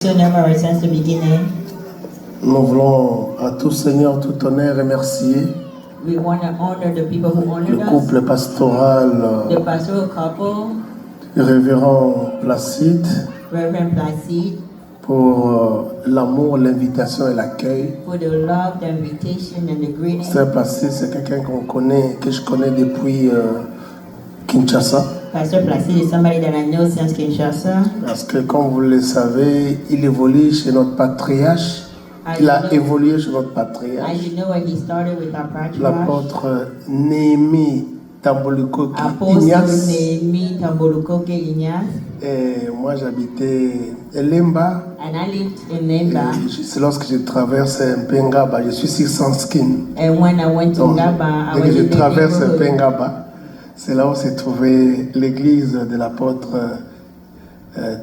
Since the beginning, Nous voulons à tout Seigneur, tout honneur remercier we want to honor the people who le honored us, couple pastoral the pastoral couple, révérend Placide Reverend Placide, pour l'amour, l'invitation et l'accueil. for the love, the invitation, and the greeting. Pasteur Placide, c'est quelqu'un que je connais depuis Kinshasa. Pastor Placide is somebody that I know since Kinshasa. Parce que comme vous le savez, il évolue chez notre patriarche. Il a évolué chez notre As patriarche. you know, when he started with our patriarch, L'apôtre Néhémie Tamboluko Apostle Ignace. Néhémie Tambolukoke Ignace, Et moi j'habitais Elemba. and I lived in Nemba. C'est lorsque je traverse Mpengaba, je suis sur Sanskin. And when I went to Donc, Ngaba, I dès was que je in the traverse neighborhood. Mpengaba, c'est là où s'est trouvée l'église de l'apôtre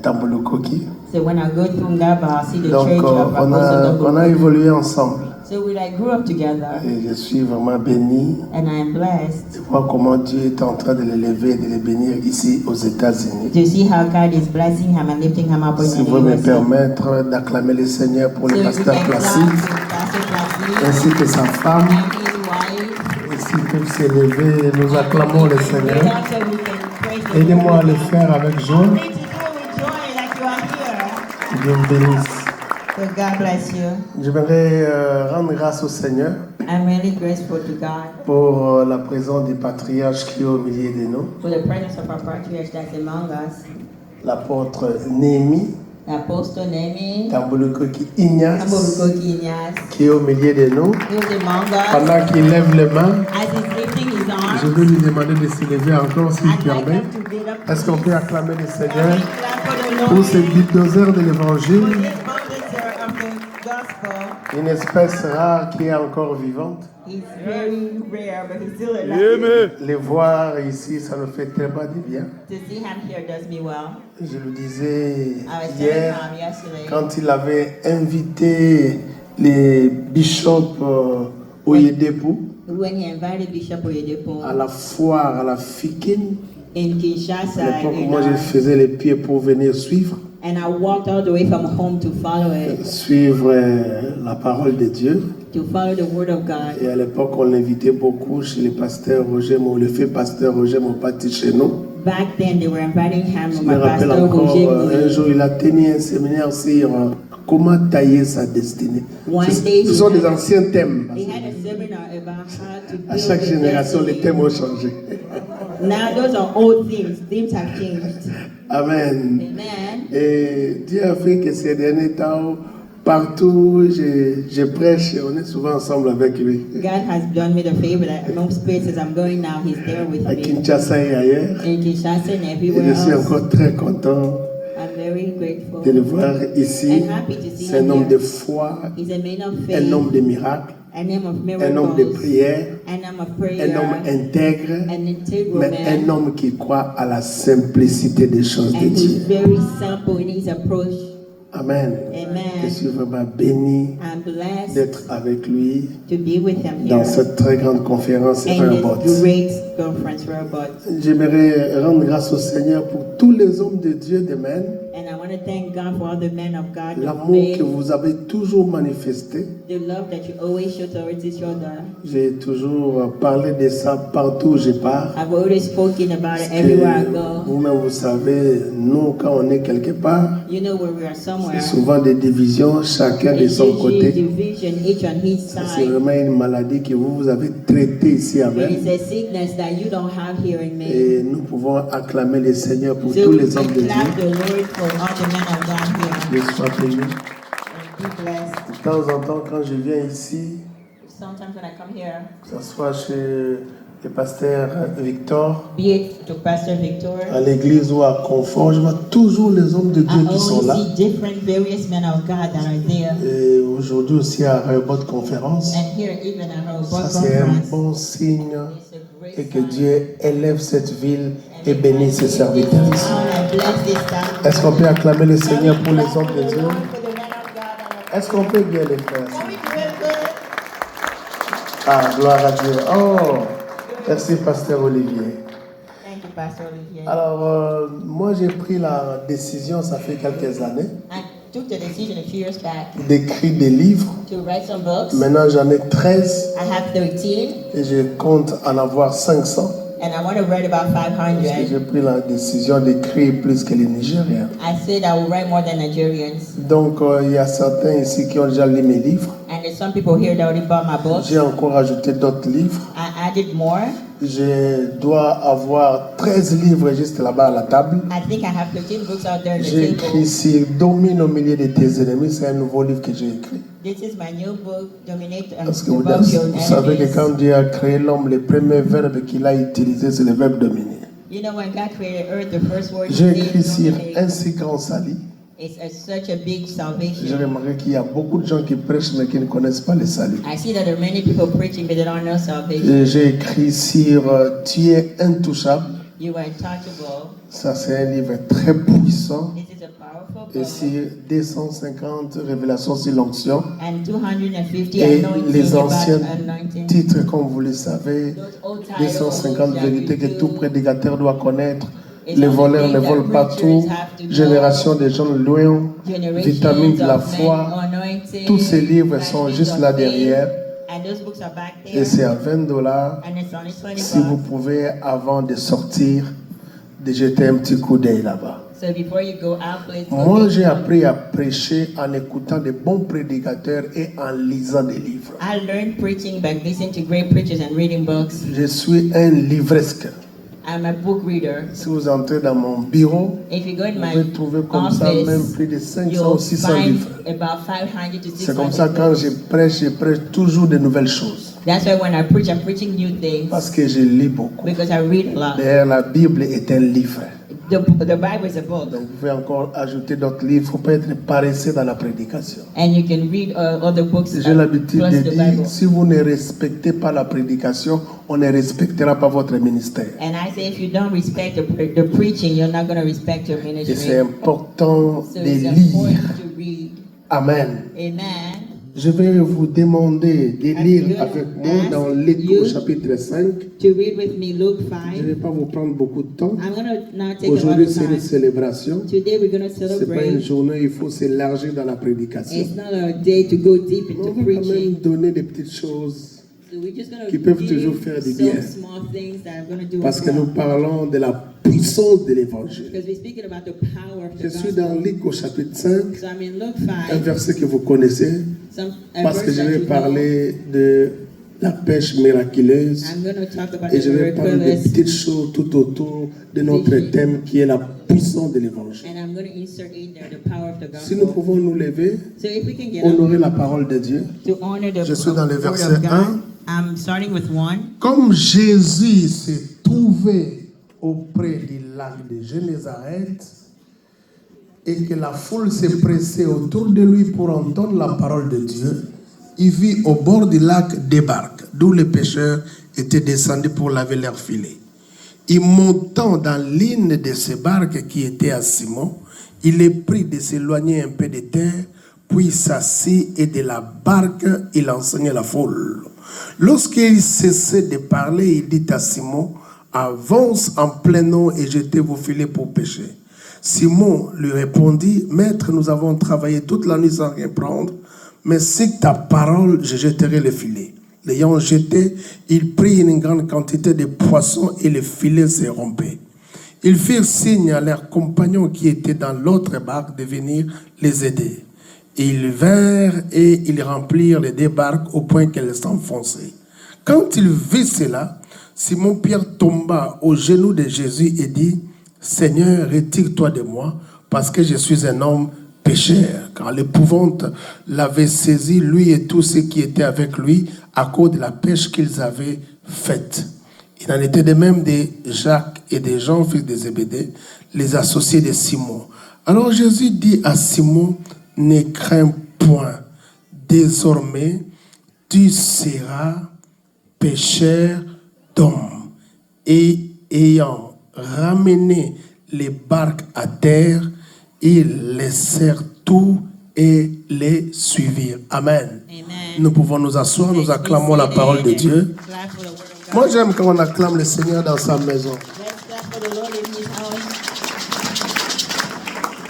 Tambolukoki. So when I go through Ngaba, I see the Donc church of on Apostle a Tambolukoke. évolué ensemble. So we grew up together, Et je suis vraiment béni and I am blessed de voir comment Dieu est en train de l'élever et de le bénir ici aux États-Unis. to see how God is blessing him and lifting him up in Si the vous me USA. permettre d'acclamer le Seigneur pour So le we pasteur can clap Placide, to Pastor Placide ainsi que sa femme. and his wife. Et s'ils peuvent s'élever, nous acclamons le Seigneur. So we can praise the Aidez-moi à Lord. le faire avec joie. You need to do it with joy like you are here. Dieu me bénisse. So God bless you. J'aimerais rendre grâce au Seigneur I'm really grateful to God pour la présence du patriarche qui est au milieu de nous, for the presence of our patriarch that's among us, l'apôtre Néhémie Apostle Néhémie Tambolukoki Ignace, Tambolukoke Ignace, qui est au milieu de nous. who is among us. Pendant qu'il lève les mains, As he's lifting his arms, je vais lui demander de s'élever encore s'il I'd like permet. him to get up. Est-ce qu'on peut acclamer le Can we Seigneur clap for the pour Lord? ce bulldozer de For l'évangile, this bulldozer of the gospel. une espèce rare qui est encore vivante? He's very rare, but he's still alive. Les voir ici, ça nous fait tellement du bien. To see him here does me well. Je le disais I was telling hier, him yesterday quand il avait invité les bishops Oyedepo when he invited Bishop Oyedepo à la foire, à la Fikin. in À Kinshasa, l'époque, moi, je faisais les pieds pour venir suivre, and I walked all the way from home to follow it, suivre la parole de Dieu. to follow the word of God. Et à l'époque, on l'invitait beaucoup chez le pasteur Roger, le fait pasteur Roger Mopati chez nous. Back then, they were inviting him, Je my me rappelle pastor encore, Roger un Moui. jour, il a tenu un séminaire sur comment tailler sa destinée. One day, Ce sont des anciens thèmes. He had a seminar about how to À build chaque the génération, les destiny. thèmes ont changé. Now those are old things. Things have changed. Amen. Amen. Et Dieu a fait que ces derniers temps, partout où je prêche, on est souvent ensemble avec lui. God has done me the favor that most places I'm going now, He's there with À me. Kinshasa et ailleurs. In Kinshasa and Et everywhere je suis else. encore très content I'm very grateful. de le voir ici. And happy to see C'est un him homme here. de foi, He's a man of un faith, homme de miracles, a name of un homme de miracles, prière, an homme of un prayer, homme intègre, an integral mais un man, homme qui croit à la simplicité des choses de and who's Dieu. very simple in his approach. Amen. Je Amen. suis vraiment béni I'm blessed d'être avec lui to be with him dans here cette très grande conférence in Robot. this great conference robot. J'aimerais rendre grâce au Seigneur pour tous les hommes de Dieu de même, And I want to thank God for all the men of God, l'amour que vous avez toujours manifesté. the love that you always show towards each other. J'ai toujours parlé de ça partout où je pars. I've always spoken about it Que everywhere I go. vous-même, vous savez, nous, quand on est quelque part, You know where we are somewhere. c'est souvent des divisions, chacun de It's son usually côté. division, each on his C'est side. vraiment une maladie que vous avez traitée ici It avec. is a sickness that you don't have here in me. Et nous pouvons acclamer le Seigneur pour So tous we les can hommes de Dieu. clap the Lord for all the men of God here. Dieu soit béni. And be blessed. De temps en temps, quand je viens ici, Sometimes when I come here, que ce soit chez le pasteur Victor, be it to Pastor Victor, à l'église ou à Confort, je vois toujours les hommes de Dieu I qui sont là. always see different various men of God that are there. Et aujourd'hui aussi à Robot Conférence. And here even at our Ça, board c'est un conference, bon signe it's a great et que sign. Dieu élève cette ville et bénisse ses serviteurs. And bless this town. Est-ce qu'on peut acclamer le Seigneur pour les hommes de Dieu? For the men of God. Est-ce qu'on peut bien les faire? Can we do it good? Ah, gloire à Dieu. Oh, merci, Pasteur Olivier. Thank you, Pastor Olivier. Alors, moi, j'ai pris la décision, ça fait quelques années, I took the decision a few years back d'écrire des livres. to write some books. Maintenant, j'en ai 13 I have 13, et je compte en avoir 500. and I want to write about Parce que 500. j'ai pris la décision d'écrire plus que les Nigériens. I said I will write more than Nigerians. Donc, il y a certains ici qui ont déjà lu mes livres. And there's some people here that already bought my books. J'ai encore ajouté d'autres livres. I added more. Je dois avoir 13 livres juste là-bas à la table. I think I have 13 books out there on the J'ai table. écrit ici Domine au milieu de tes ennemis. C'est un nouveau livre que j'ai écrit. This is my new book, Dominate Parce que Above Your vous savez que Enemies. quand Dieu a créé l'homme, le premier verbe qu'il a utilisé, c'est le verbe dominer. You know, when God created earth, the first word J'ai he écrit said, sur dominate. un si grand salut. It's such a big J'ai salvation. remarqué qu'il y a beaucoup de gens qui prêchent mais qui ne connaissent pas le salut. I see that there are many people preaching, but they don't know salvation. Et j'ai écrit sur Tu es intouchable. You are untouchable. Ça, c'est un livre très puissant. This is a powerful Et book. sur 250 révélations sur l'onction. And 250 Et anointing les about anciens anointing. titres, comme vous le savez, Those old titles 250 that vérités que you tout do. prédicateur doit connaître. It's Les all the voleurs things ne that volent pas preachers tout. have to know. Génération des gens loin. Vitamines de la Generations of foi. men anointed, Tous ces livres sont vitamins juste of là faith. derrière. And those books are back Et there. c'est à $20. And it's only 20 Si vous bucks. pouvez, avant de sortir, de jeter un petit coup d'œil là-bas. So before you go out, please go Moi, read j'ai them. appris à prêcher en écoutant de bons prédicateurs et en lisant des livres. I learned preaching by listening to great preachers and reading books. Je suis un livresque. I'm a book reader. Si vous entrez dans mon bureau, If you go in vous my pouvez trouver comme ça même office, plus de 500 ou you'll 600 find livres. about 500 to C'est comme 600 ça quand books. je prêche toujours de nouvelles choses. That's why when I preach, I'm preaching new things Parce que je lis beaucoup. because I read a lot. D'ailleurs, la Bible est un livre. The Bible is a book, Donc, vous pouvez encore ajouter d'autres livres. Il ne faut pas être paresseux dans la prédication. and you can read other books J'ai l'habitude plus de the dire, Bible. si vous ne respectez pas la prédication, on ne respectera pas votre ministère. And I say, if you don't respect the preaching, you're not going to respect your Et ministry. c'est important So de it's lire. important to read. Amen. Amen. Je vais vous demander de lire going avec to moi ask dans Luc you au chapitre 5. To read with me Luke Je ne vais 5. pas vous prendre beaucoup de temps. I'm going to now take a lot Aujourd'hui, of c'est une time. célébration. Today we're going to Ce n'est pas une celebrate. journée où il faut s'élargir dans la prédication. It's not a day to go deep Mais into on va quand même preaching. donner des petites choses So we're just going qui to peuvent give toujours faire du some bien. small things that are going to do parce us que nous well. parlons de la puissance de l'évangile. Because we're speaking about the power of Je the suis dans gospel. Luc au chapitre 5, So I'm in Luke un 5. verset que vous connaissez, A parce que verse je that vais you parler de la pêche miraculeuse know. I'm going to talk about et the je vais parler de miraculous, petites choses tout autour de notre Vision. thème qui est la puissance de l'évangile. and I'm going to insert in there the power of the Si nous gospel. pouvons nous lever, So if we can get up honorer la parole de Dieu. to honor the Je suis dans le word verset of God. 1. I'm starting with 1. Comme Jésus s'est trouvé auprès du lac de Génézareth et que la foule s'est pressée autour de lui pour entendre la parole de Dieu, il vit au bord du lac des barques, d'où les pêcheurs étaient descendus pour laver leurs filets. Et montant dans l'une de ces barques qui était à Simon, il est pris de s'éloigner un peu de terre, puis s'assit et de la barque, il enseignait la foule. Lorsqu'il cessait de parler, il dit à Simon, avance en plein eau et jetez vos filets pour pêcher. Simon lui répondit, Maître, nous avons travaillé toute la nuit sans rien prendre, mais si ta parole, je jetterai le filet. L'ayant jeté, il prit une grande quantité de poissons et le filet se rompait. Ils firent signe à leurs compagnons qui étaient dans l'autre barque de venir les aider. Ils vinrent et ils remplirent les deux barques au point qu'elles s'enfonçaient. Quand il vit cela, Simon-Pierre tomba aux genoux de Jésus et dit, Seigneur, retire-toi de moi, parce que je suis un homme pécheur. Car l'épouvante l'avait saisi, lui et tous ceux qui étaient avec lui, à cause de la pêche qu'ils avaient faite. Il en était de même de Jacques et de Jean, fils de Zébédée, les associés de Simon. Alors Jésus dit à Simon, ne crains point, désormais tu seras pécheur d'hommes. Et ayant ramené les barques à terre, ils laissèrent tout et les suivirent. Amen. Amen. Nous pouvons nous asseoir, nous acclamons la parole de Dieu. Clap for the word of God. Moi, j'aime quand on acclame le Seigneur dans sa maison. Let's clap for the Lord in His house.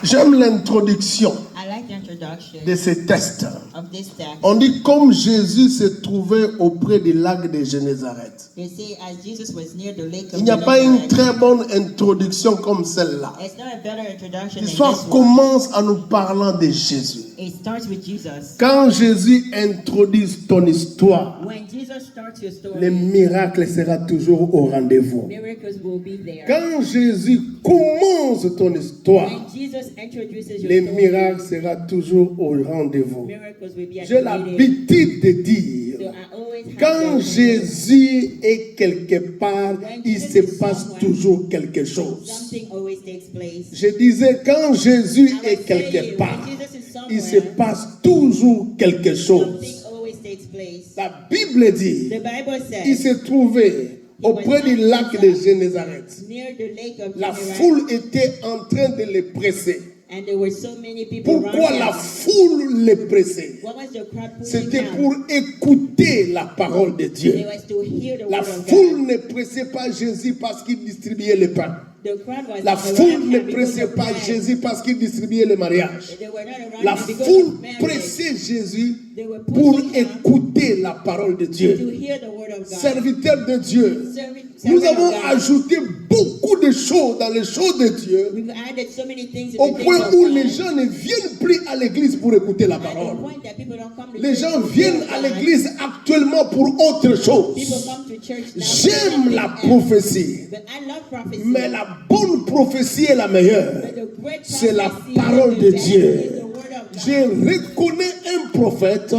J'aime l'introduction. I like the introduction de ces textes. of this text. On dit comme Jésus se trouvait auprès du lac de Génézareth. They say as Jesus was near the lake of Il n'y a pas une Gennesaret. très bonne introduction comme celle-là. It's not a better introduction than L'histoire this one. commence en nous parlant de Jésus. It starts with Jesus. Quand Jésus introduit ton histoire, When Jesus starts your story, le miracle sera toujours au rendez-vous. miracles will be there. Quand Jésus commence ton histoire, When Jesus introduces your le story, miracle sera toujours au rendez-vous. miracles will be J'ai activated. l'habitude de dire, So I always have quand that Jésus est quelque part, il se passe toujours quelque chose. something always takes place. Je disais, quand Jésus I was est quelque saying, part, when Jesus is il se somewhere, passe toujours quelque chose. something always takes place. La Bible dit, The Bible il says, se trouvait auprès du lac de Génézareth. near the lake of La Gennesaret, foule était en train de les presser. and there were so many people Pourquoi around la him. foule les pressait? What was the crowd pulling C'était down? pour écouter la parole de Dieu. They was to hear the La word of foule God. ne pressait pas Jésus parce qu'il distribuait le pain. The crowd was La not foule around ne him because pressait of pas bread. Jésus parce qu'il distribuait le mariage. They were not around La him because foule of marriage. pressait Jésus They were pour pushing him écouter la parole de to Dieu. hear the word of God. Serviteur de Dieu, Servant nous avons of God. ajouté beaucoup de choses dans les choses de Dieu We've added so many things in au the point things of où God. les gens ne viennent plus à l'église pour écouter la At the parole. point that people don't come to Les church gens to viennent hear à God. l'église actuellement pour autre chose. People come to church now for J'aime something la else. prophétie, But I love prophecy. mais la bonne prophétie est la meilleure. But the great C'est la prophecy parole is de the best, Dieu. is the word of God. Je reconnais un prophète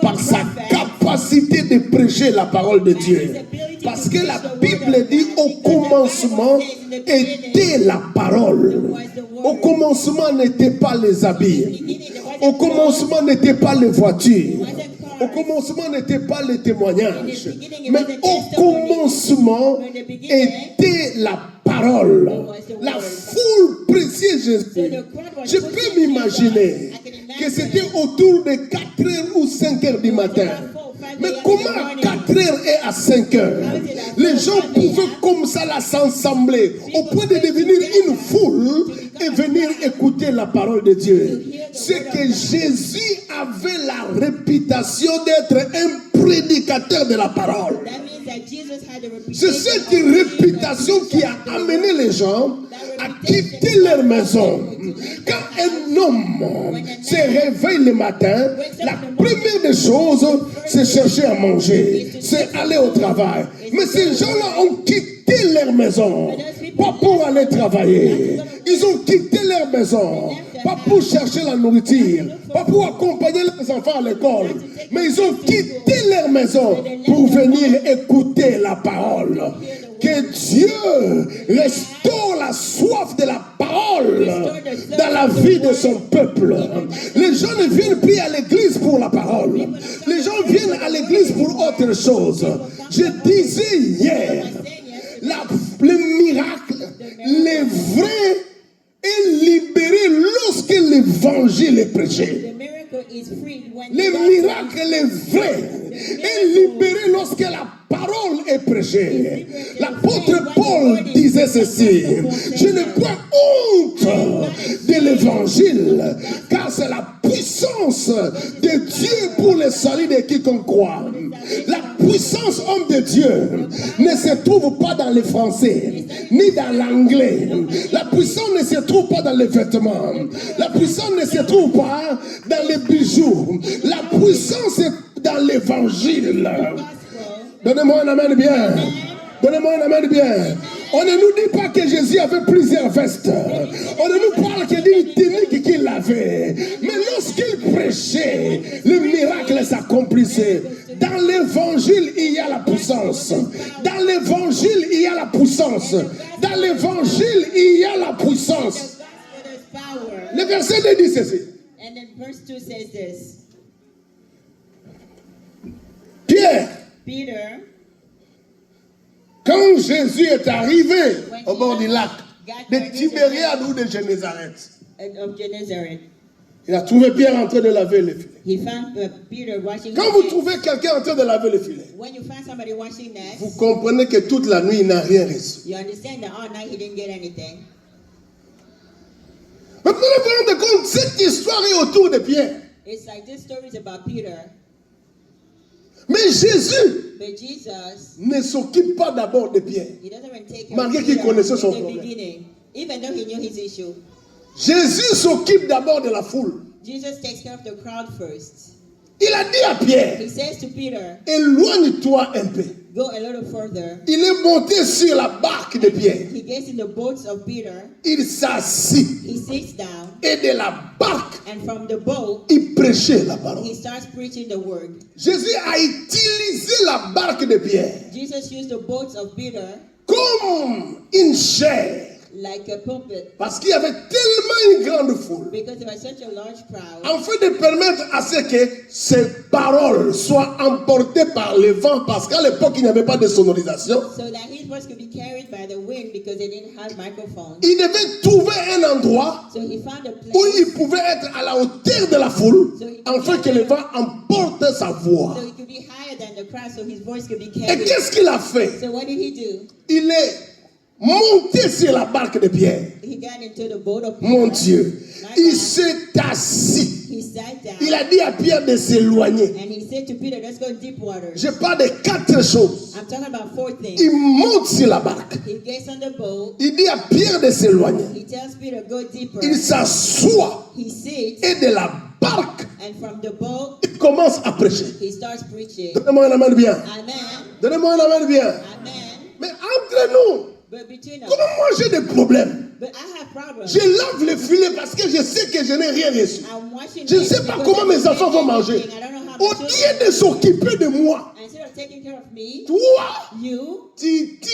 par sa capacité de prêcher la parole de Dieu. Parce que la Bible dit au commencement était la parole. Au commencement n'étaient pas les habits. Au commencement n'étaient pas les voitures. Au commencement n'était pas les témoignages. Mais au commencement était la parole. La foule précieuse Jésus. Je peux m'imaginer que c'était autour de 4h ou 5h du matin. Mais comment à 4h et à 5h, les gens pouvaient comme ça là s'assembler au point de devenir une foule et venir écouter la parole de Dieu? C'est que Jésus avait la réputation d'être un prédicateur de la parole. That means that Jesus had a C'est reputation cette réputation qui a amené les gens à quitter leur maison. Quand un homme se réveille le matin, la première des choses, c'est chercher à manger, c'est aller au travail. Mais ces gens-là ont quitté leur maison, pas pour aller travailler. Ils ont quitté leur maison, pas pour chercher la nourriture, pas pour accompagner les enfants à l'école, mais ils ont quitté leur maison pour venir écouter la parole. Que Dieu restaure la soif de la parole dans la vie de son peuple. Les gens ne viennent plus à l'église pour la parole. Les gens viennent à l'église pour autre chose. Je disais hier, le miracle, le vrai est libéré lorsque l'évangile est prêché. Le miracle est vrai est libéré lorsque la parole est prêchée. L'apôtre Paul disait ceci: je n'ai point honte de l'évangile, car c'est la puissance de Dieu pour le salut de quiconque croit. La puissance, homme de Dieu, ne se trouve pas dans le français, ni dans l'anglais. La puissance ne se trouve pas dans les vêtements. La puissance ne se trouve pas dans les bijoux. La puissance est dans l'évangile. Donnez-moi un amen bien. Donnez-moi un amen bien. On ne nous dit pas que Jésus avait plusieurs vestes. On ne nous parle que d'une tunique qu'il avait. Mais lorsqu'il prêchait, le miracle s'accomplissait. Dans l'évangile, il y a la puissance. Dans l'évangile, il y a la puissance. Dans l'évangile, il y a la puissance. Le verset 2 dit ceci. And then verse 2 says this. Pierre, Peter, quand Jésus est arrivé au bord du lac de Tibériade ou de Génézareth, of Gennesaret, il a trouvé Pierre en train de laver les filets. he found Peter washing Quand his vous hands. trouvez quelqu'un en train de laver les filets, When you find somebody washing nets, vous comprenez que toute la nuit, il n'a rien reçu. you understand that all night he didn't get anything. Mais vous allez vous rendre compte, cette histoire est autour de Pierre. It's like this story is about Peter. Mais Jésus But Jesus, ne s'occupe pas d'abord de Pierre. he doesn't even take care Malgré of qu'il Peter connaissait son in the problème. beginning. Even though he knew his issue. Jésus s'occupe d'abord de la foule. Jesus takes care of the crowd first. Il a dit à Pierre, He says to Peter, éloigne-toi un peu. go a little further. Il est monté sur la barque de Pierre. He gets in the boats of Peter. Il s'assit. He sits down. Et de la barque, And from the boat, il prêchait la parole. he starts preaching the word. Jésus a utilisé la barque de Pierre Jesus used the boats of Peter comme une chair. like a pulpit Parce qu'il y avait tellement une grande foule. because there was such a large crowd. Afin de permettre à ce que ces paroles soient emportées par le vent. Parce qu'à l'époque, il n'y avait pas de sonorisation. So that his voice could be carried by the wind because they didn't have microphones. Il devait trouver un endroit So he found a où place il pouvait être à la hauteur de la foule. Afin que le vent emporte sa voix. so he could be higher than the crowd so his voice could be Et carried. qu'est-ce qu'il a fait? So what did he do? Il est monté sur la barque de Pierre. He got into the boat of Mon Peter. Dieu. My Il God. s'est assis. He sat down Il a dit à Pierre de s'éloigner. and he said to Peter, let's go in deep water. Je parle de 4 choses. I'm talking about 4 things. Il monte sur la barque. He gets on the boat. Il dit à Pierre de s'éloigner. He tells Peter, go deeper. Il s'assoit He sits et de la barque, and from the boat, il commence à prêcher. he starts preaching. Donnez-moi un amen bien. Amen. Donnez-moi un amen bien. Amen. Mais entre nous, But between us, comment moi j'ai des problèmes? but I have problems. Je lave le filet parce que je sais que je n'ai rien reçu. I'm watching Je ne this sais pas because comment I mes don't enfants get vont manger. anything. I don't know how Au my children lieu de s'occuper de moi, instead of taking care of me, toi, you tu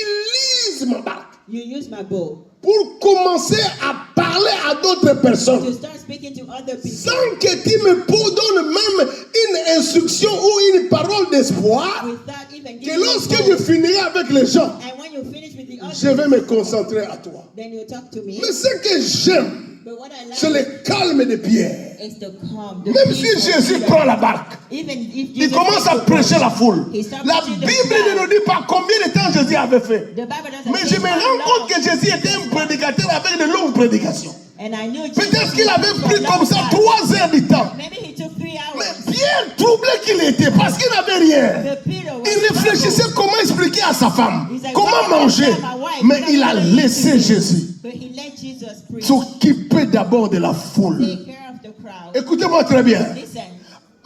utilises ma barque use my boat pour commencer à parler à d'autres personnes. to start speaking to other people Sans que tu me donnes même une instruction ou une parole d'espoir, without even que giving me lorsque hope. je finirai avec les gens, And when you finish with the je vais others, me concentrer à toi. then you talk to me. Mais ce que j'aime, But what I c'est like le calme de Pierre. is the calm, the Même peace si of Jésus Peter. prend la barque, Even if il Jesus commence à takes the prêcher boat, la foule. he starts La preaching the Bible ne nous crowd. dit pas combien de temps Jésus avait fait. The Bible doesn't Mais say je me how rends long. compte que Jésus était un prédicateur avec de longues prédications. And I knew Jesus Peut-être qu'il avait would pris preach for a comme long ça time. 3 heures du temps. Maybe he took 3 Mais hours. Pierre, troublé qu'il était, parce qu'il n'avait rien. But Peter was Il réfléchissait comment expliquer à sa femme, He's like, comment "What can I manger. tell my wife? Mais What il am a I gonna laissé do?" Jésus But he let Jesus preach. s'occuper d'abord de la foule. Take care of the crowd. Écoutez-moi très bien. Listen,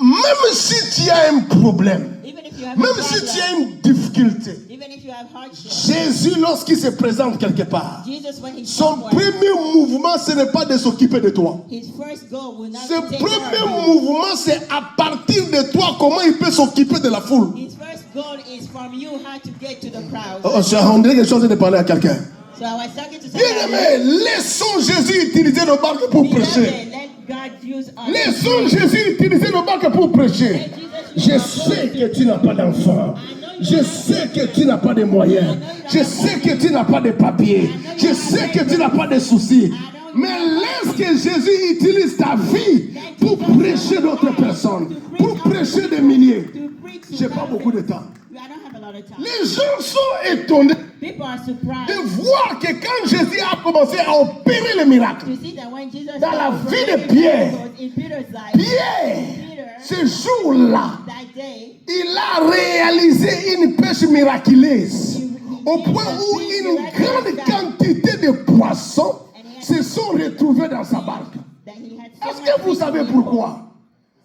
Même si tu as un problème, even if you have même a si tu as problem, une difficulté, even if you have hardship, Jésus, lorsqu'il se présente quelque part, Jesus, when he son somewhere, premier mouvement, ce n'est pas de s'occuper de toi. his first goal will not Ce be to take care premier of you. mouvement, c'est à partir de toi, comment il peut s'occuper de la foule. His first goal is from you how to get to the crowd. Oh, on dirait que je suis en train de parler à quelqu'un. So I was talking to Bien somebody. aimé, laissons Jésus utiliser nos barques pour prêcher. Beloved, let God use us. Laissons Jésus utiliser nos barques pour prêcher. Je sais que tu n'as pas d'enfant. Je sais que tu n'as pas de moyens. Je sais que tu n'as pas de papiers. Je sais que tu n'as pas de soucis. Mais laisse que Jésus utilise ta vie pour prêcher d'autres personnes. Pour prêcher des milliers. To preach to Je n'ai pas thousands. beaucoup de temps. I don't have a lot of time. Les gens sont étonnés People are de surprised voir que quand Jésus a commencé à opérer les miracles, to see that when Jesus dans la started vie de operating Pierre, miracles in Peter's life, Pierre, ce jour-là, that day, il a réalisé une pêche miraculeuse au point où une grande quantité de poissons se sont retrouvés dans sa barque. that he had so Est-ce much que vous fish savez in him. pourquoi?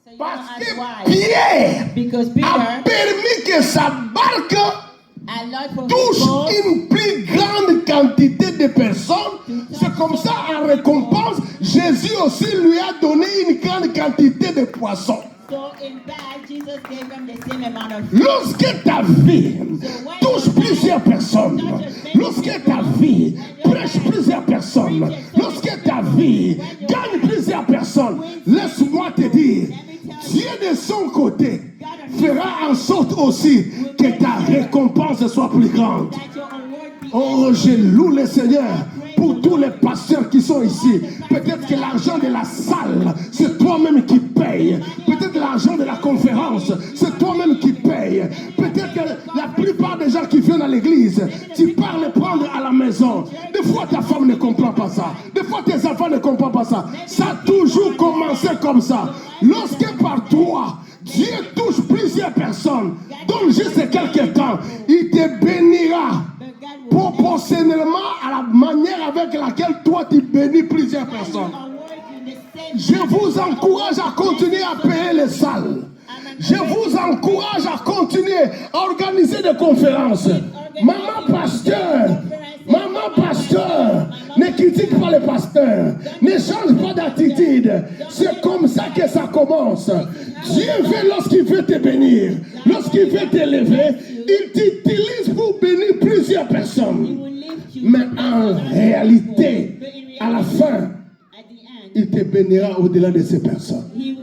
So you Parce know que that's why. Pierre Because a Peter permis que sa barque allowed for his touche boat une plus grande quantité de personnes. C'est comme ça, en récompense, Jésus aussi lui a donné une grande quantité de poissons. So in fact, Jesus gave them the same amount of Lorsque ta vie touche plusieurs personnes, lorsque ta vie prêche plusieurs personnes, lorsque ta vie gagne plusieurs personnes, laisse-moi te dire, Dieu de son côté fera en sorte aussi que ta récompense soit plus grande. that your award be Oh, je loue le Seigneur pour tous les pasteurs qui sont ici. Peut-être que l'argent de la salle, c'est toi-même qui paye. Peut-être l'argent de la conférence, c'est toi-même qui paye. Peut-être que la plupart des gens qui viennent à l'église, tu pars les prendre à la maison. Des fois, ta femme ne comprend pas ça. Des fois, tes enfants ne comprennent pas ça. Ça a toujours commencé comme ça. Lorsque par toi, Dieu touche plusieurs personnes, donc juste quelques temps, il te bénira proportionnellement à la manière avec laquelle toi tu bénis plusieurs personnes. Je vous encourage à continuer à payer les salles. Je vous encourage à continuer à organiser des conférences. Maman pasteur, ne critique pas le pasteur. Ne change pas d'attitude. C'est comme ça que ça commence. Dieu veut, lorsqu'il veut te bénir, lorsqu'il veut t'élever, il t'utilise pour bénir plusieurs personnes. Mais en réalité, à la fin, il te bénira au-delà de ces personnes. Il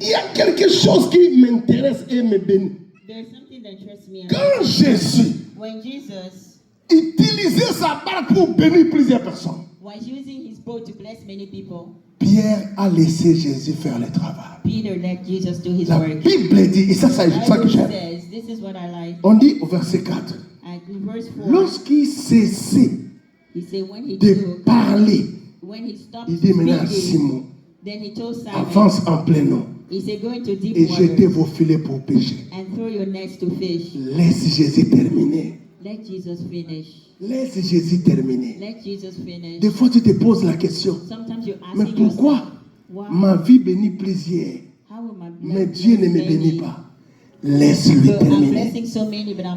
y a quelque chose qui m'intéresse et me bénit. Quand Jésus utilisait sa barque pour bénir plusieurs personnes, Pierre a laissé Jésus faire le travail. La Bible dit, et ça c'est ça que j'aime. On dit au verset 4, lorsqu'il cessait de parler, il dit maintenant Simon, avance en plein eau et jetez vos filets pour pêcher. Laisse Jésus terminer. Laisse Jésus terminer. Des fois tu te poses la question, mais pourquoi ma vie bénit plusieurs, mais Dieu ne me bénit pas? Laisse-lui terminer.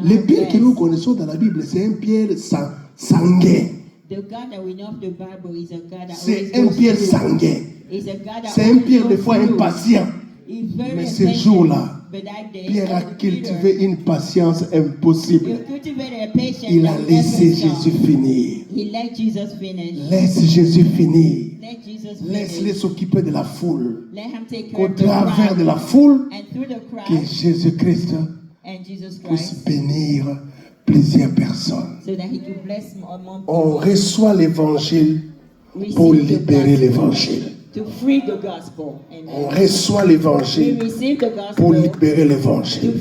Le Pierre que nous connaissons dans la Bible, c'est un Pierre sanguin. C'est un Pierre sanguin. C'est un Pierre des fois impatient. Mais ce jour-là, Pierre a cultivé une patience impossible. Il a laissé Jésus finir. Laisse Jésus finir. Laisse-les s'occuper de la foule. Qu'au travers de la foule, que Jésus-Christ puisse bénir plusieurs personnes. On reçoit l'évangile pour libérer l'évangile. On reçoit l'évangile pour libérer l'évangile.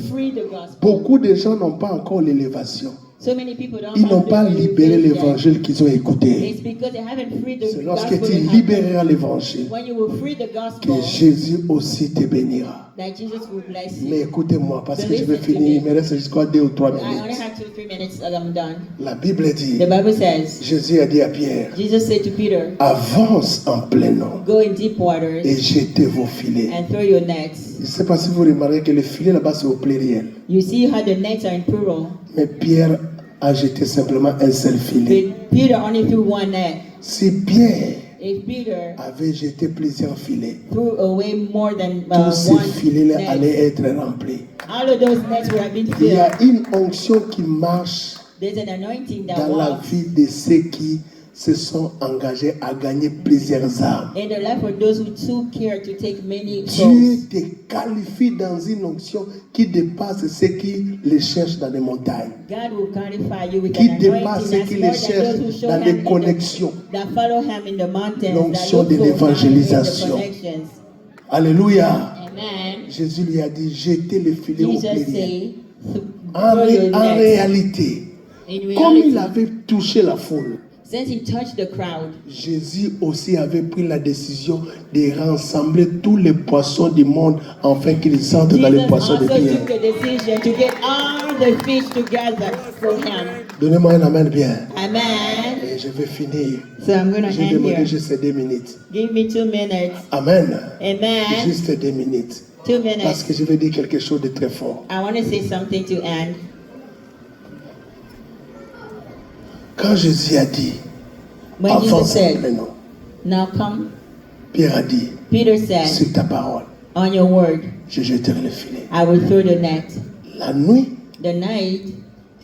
Beaucoup de gens n'ont pas encore l'élévation. Ils n'ont pas libéré l'évangile qu'ils ont écouté. C'est lorsque tu libéreras l'évangile que Jésus aussi te bénira. Mais écoutez-moi, parce que je vais finir, il me reste jusqu'à 2 ou 3 minutes. La Bible dit, Jésus a dit à Pierre, avance en plein eau et jetez vos filets. Je ne sais pas si vous remarquez que les filets là-bas c'est au pluriel. Mais Pierre a jeté simplement un seul filet. Si Pierre avait jeté plusieurs filets, tous ces filets allaient être remplis. Il y a une onction qui marche dans la vie de ceux qui se sont engagés à gagner plusieurs âmes. Dieu te qualifie dans une onction qui dépasse ceux qui les cherchent dans les montagnes, qui dépasse ceux qui les cherchent dans les connexions. L'onction de l'évangélisation. Alléluia. Jésus lui a dit, jetez le filet au pluriel. En réalité, comme il avait touché la foule, Jésus aussi avait pris la décision de rassembler tous les poissons du monde afin qu'ils entrent dans les poissons de Pierre. Donnez-moi un amen bien. Amen. Et je vais finir. So I'm going to J'ai end demandé here. juste 2 minutes. Give me 2 minutes. Amen. Amen. Juste 2 minutes. 2 minutes. Parce que je vais dire quelque chose de très fort. I want to say something to end. Quand Jésus a dit, When Jesus avance en said, plein eau, now come, Pierre a dit, Peter said, sur ta parole, on your word, je jetterai le filet. I will throw the net. La nuit, The night,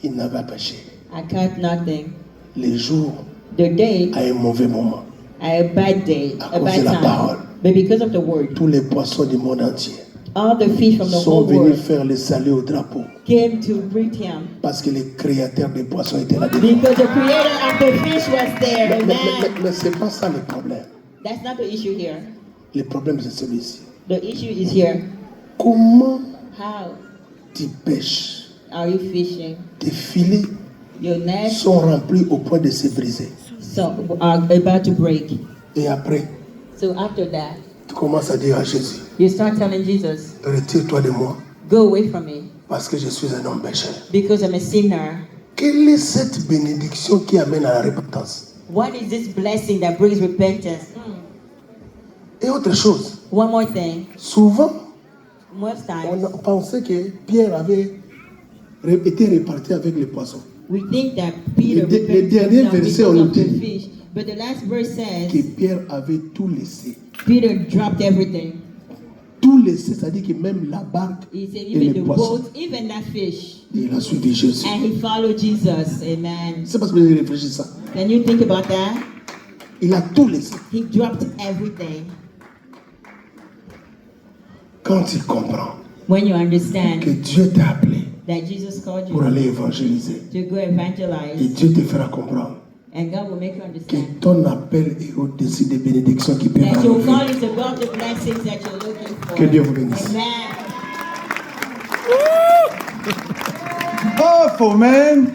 il n'avait pas pêché. I caught nothing. Le jour, The day, à un mauvais moment, I had a bad day, à a cause bad de la parole, time. But because of the word, tous les poissons du monde entier all the fish from the sont whole venus world faire le salut au drapeau. came to greet him. Parce que le créateur des poissons était là dedans. Because the creator of the fish was there. Amen. Mais ce n'est pas ça le problème. That's not the issue here. Le problème c'est celui-ci. The issue is here. Comment How tu pêches Are you fishing? Tes filets Your nets sont remplis au point de se briser. are about to break. Et après, So after that, tu commences à dire à Jésus, you start telling Jesus, retire-toi de moi, go away from me, parce que je suis un homme pécheur. because I'm a sinner. Quelle est cette bénédiction qui amène à la repentance? What is this blessing that brings repentance? Et autre chose, One more thing. souvent, Most on times, a pensé que Pierre avait été réparti avec les poissons. we think that Peter Le dernier repented verset, because on of the dit fish. But the last verse que says, Pierre avait tout laissé. Peter dropped everything. Tout laissé, c'est-à-dire que même la barque He said, et even les the poissons. boat, even that fish. Et il a suivi Jésus. And he followed Jesus. Amen. C'est parce que vous réfléchissez ça. Can you think about that? Il a tout laissé. He dropped everything. Quand tu comprends When you que understand Dieu t'a appelé that Jesus called pour you aller évangéliser, to go et evangelize, Dieu te fera comprendre and God will make you que understand ton appel est au-dessus des bénédictions qui peuvent that your arriver. call is above the blessings that you're looking for. Que Dieu vous bénisse. Amen. Powerful, man.